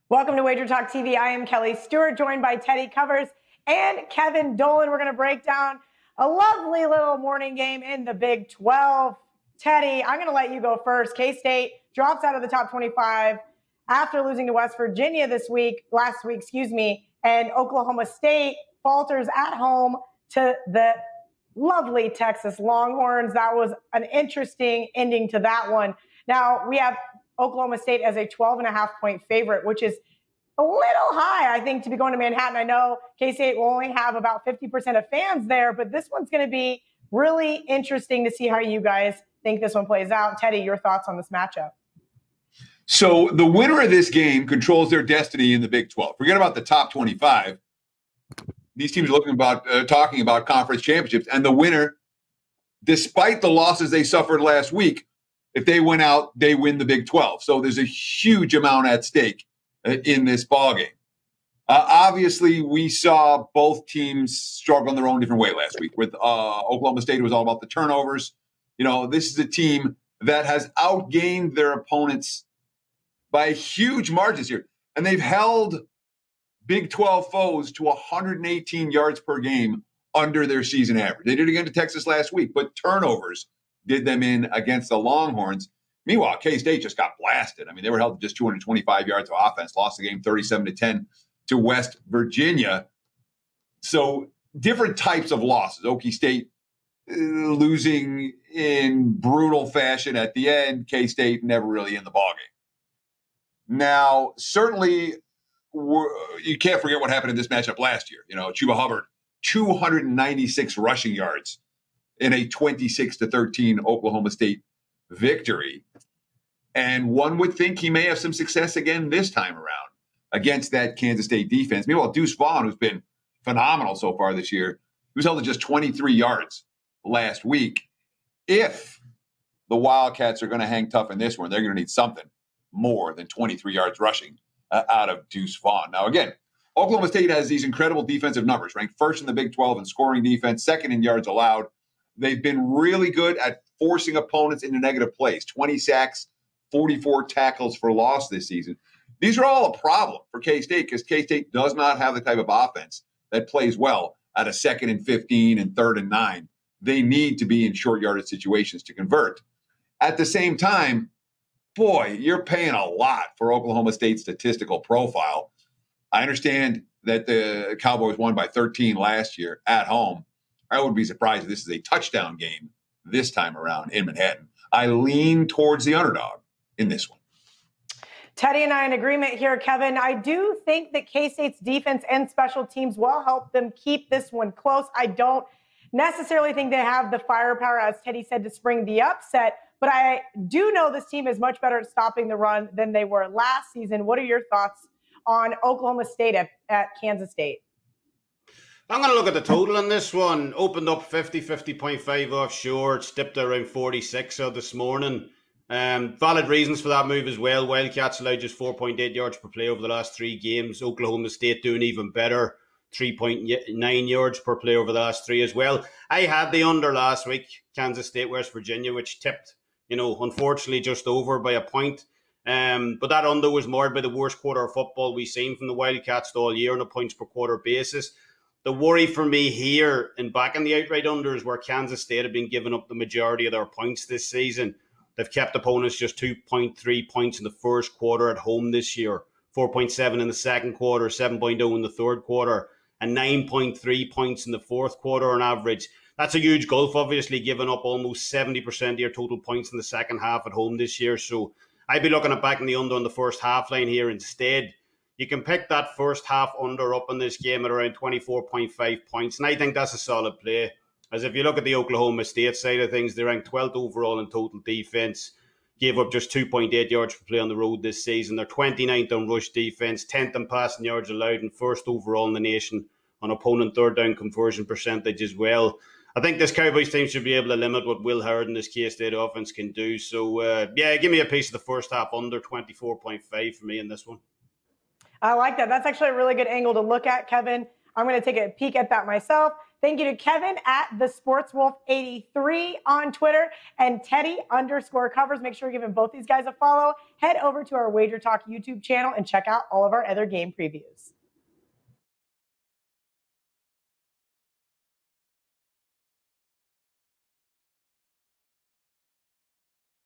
Welcome to WagerTalk TV. I am Kelly Stewart, joined by Teddy Covers and Kevin Dolan. We're going to break down a lovely little morning game in the Big 12. Teddy, I'm going to let you go first. K-State drops out of the top 25 after losing to West Virginia last week, and Oklahoma State falters at home to the lovely Texas Longhorns. That was an interesting ending to that one. Now, we have Oklahoma State as a 12.5-point favorite, which is a little high, I think, to be going to Manhattan. I know K-State will only have about 50% of fans there, but this one's going to be really interesting to see how you guys think this one plays out. Teddy, your thoughts on this matchup? So the winner of this game controls their destiny in the Big 12. Forget about the top 25. These teams are talking about conference championships, and the winner, despite the losses they suffered last week, if they win out, they win the Big 12. So there's a huge amount at stake in this ballgame. Obviously, we saw both teams struggle in their own different way last week. With Oklahoma State, it was all about the turnovers. You know, this is a team that has outgained their opponents by huge margins here. And they've held Big 12 foes to 118 yards per game under their season average. They did it again to Texas last week, but turnovers did them in against the Longhorns. Meanwhile, K-State just got blasted. I mean, they were held to just 225 yards of offense, lost the game 37-10 to West Virginia. So different types of losses. Okie State losing in brutal fashion at the end. K-State never really in the ballgame. Now, certainly, you can't forget what happened in this matchup last year. You know, Chuba Hubbard, 296 rushing yards in a 26-13 Oklahoma State victory. And one would think he may have some success again this time around against that Kansas State defense. Meanwhile, Deuce Vaughn, who's been phenomenal so far this year, he was held to just 23 yards last week. If the Wildcats are going to hang tough in this one, they're going to need something more than 23 yards rushing out of Deuce Vaughn. Now, again, Oklahoma State has these incredible defensive numbers, ranked first in the Big 12 in scoring defense, second in yards allowed. They've been really good at forcing opponents into negative plays, 20 sacks, 44 tackles for loss this season. These are all a problem for K-State because K-State does not have the type of offense that plays well at a 2nd and 15 and 3rd and 9. They need to be in short yardage situations to convert. At the same time, boy, you're paying a lot for Oklahoma State's statistical profile. I understand that the Cowboys won by 13 last year at home. I would be surprised if this is a touchdown game this time around in Manhattan. I lean towards the underdog in this one. Teddy and I in agreement here, Kevin. I do think that K-State's defense and special teams will help them keep this one close. I don't necessarily think they have the firepower, as Teddy said, to spring the upset, but I do know this team is much better at stopping the run than they were last season. What are your thoughts on Oklahoma State at Kansas State? I'm going to look at the total on this one. Opened up 50.5 offshore. It's dipped around 46 this morning. Valid reasons for that move as well. Wildcats allowed just 4.8 yards per play over the last 3 games. Oklahoma State doing even better, 3.9 yards per play over the last 3 as well. I had the under last week, Kansas State, West Virginia, which tipped, unfortunately just over by a point. But that under was marred by the worst quarter of football we've seen from the Wildcats all year on a points per quarter basis. The worry for me here and back in the outright unders where Kansas State have been giving up the majority of their points this season. They've kept opponents just 2.3 points in the first quarter at home this year, 4.7 in the second quarter, 7.0 in the third quarter, and 9.3 points in the fourth quarter on average. That's a huge gulf, obviously, giving up almost 70% of your total points in the second half at home this year. So I'd be looking at backing the under on the first half line here instead. You can pick that first half under up in this game at around 24.5 points. And I think that's a solid play. As if you look at the Oklahoma State side of things, they ranked 12th overall in total defense. Gave up just 2.8 yards per play on the road this season. They're 29th on rush defense, 10th in passing yards allowed, and first overall in the nation on opponent third down conversion percentage as well. I think this Cowboys team should be able to limit what Will Howard and this K-State offense can do. So, give me a piece of the first half under 24.5 for me in this one. I like that. That's actually a really good angle to look at, Kevin. I'm going to take a peek at that myself. Thank you to Kevin at the SportsWolf83 on Twitter and Teddy_covers. Make sure you're giving both these guys a follow. Head over to our WagerTalk YouTube channel and check out all of our other game previews.